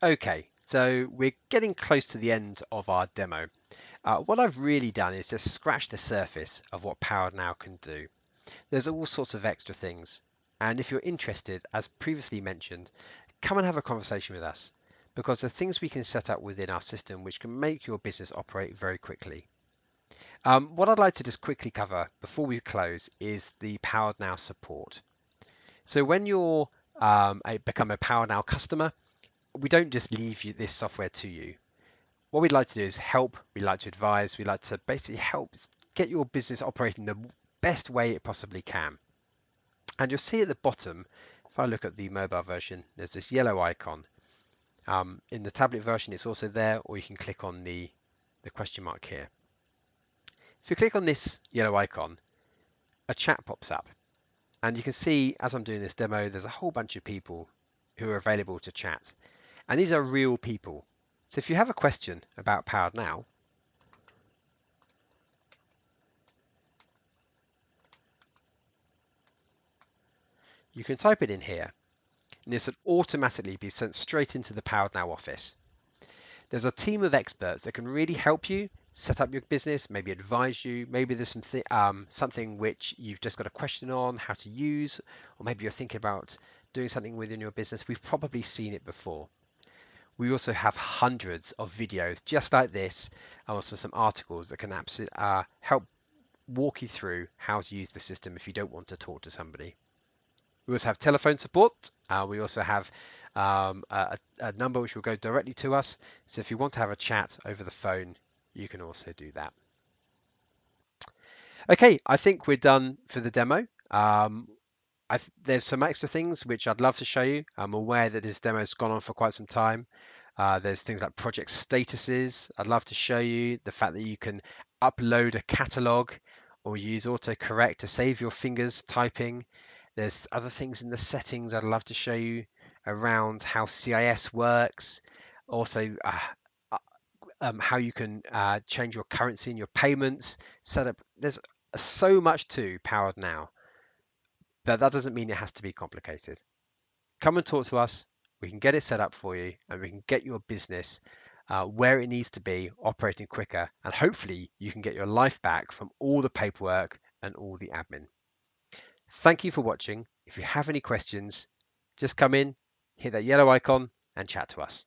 Okay, so we're getting close to the end of our demo. What I've really done is just scratch the surface of what Power Now can do. There's all sorts of extra things, and if you're interested, as previously mentioned, come and have a conversation with us because there's things we can set up within our system which can make your business operate very quickly. What I'd like to just quickly cover before we close is the Powered Now support. So when you're become a Power Now customer, we don't just leave you this software to you. What we'd like to do is help, we like to advise, we like to basically help get your business operating the best way it possibly can. And you'll see at the bottom, if I look at the mobile version, there's this yellow icon. In the tablet version, it's also there, or you can click on the question mark here. If you click on this yellow icon, a chat pops up. And you can see, as I'm doing this demo, there's a whole bunch of people who are available to chat. And these are real people. So if you have a question about Powered Now, you can type it in here, and this would automatically be sent straight into the Powered Now office. There's a team of experts that can really help you set up your business, maybe advise you. Maybe there's something which you've just got a question on how to use, or maybe you're thinking about doing something within your business. We've probably seen it before. We also have hundreds of videos just like this, and also some articles that can absolutely help walk you through how to use the system if you don't want to talk to somebody. We also have telephone support. We also have a number which will go directly to us. So if you want to have a chat over the phone, you can also do that. Okay, I think we're done for the demo. There's some extra things which I'd love to show you. I'm aware that this demo has gone on for quite some time. There's things like project statuses. I'd love to show you the fact that you can upload a catalog or use autocorrect to save your fingers typing. There's other things in the settings I'd love to show you around how CIS works. Also, how you can change your currency and your payments, set up. There's so much to Powered Now, but that doesn't mean it has to be complicated. Come and talk to us. We can get it set up for you and we can get your business where it needs to be, operating quicker, and hopefully you can get your life back from all the paperwork and all the admin. Thank you for watching. If you have any questions, just come in, hit that yellow icon and chat to us.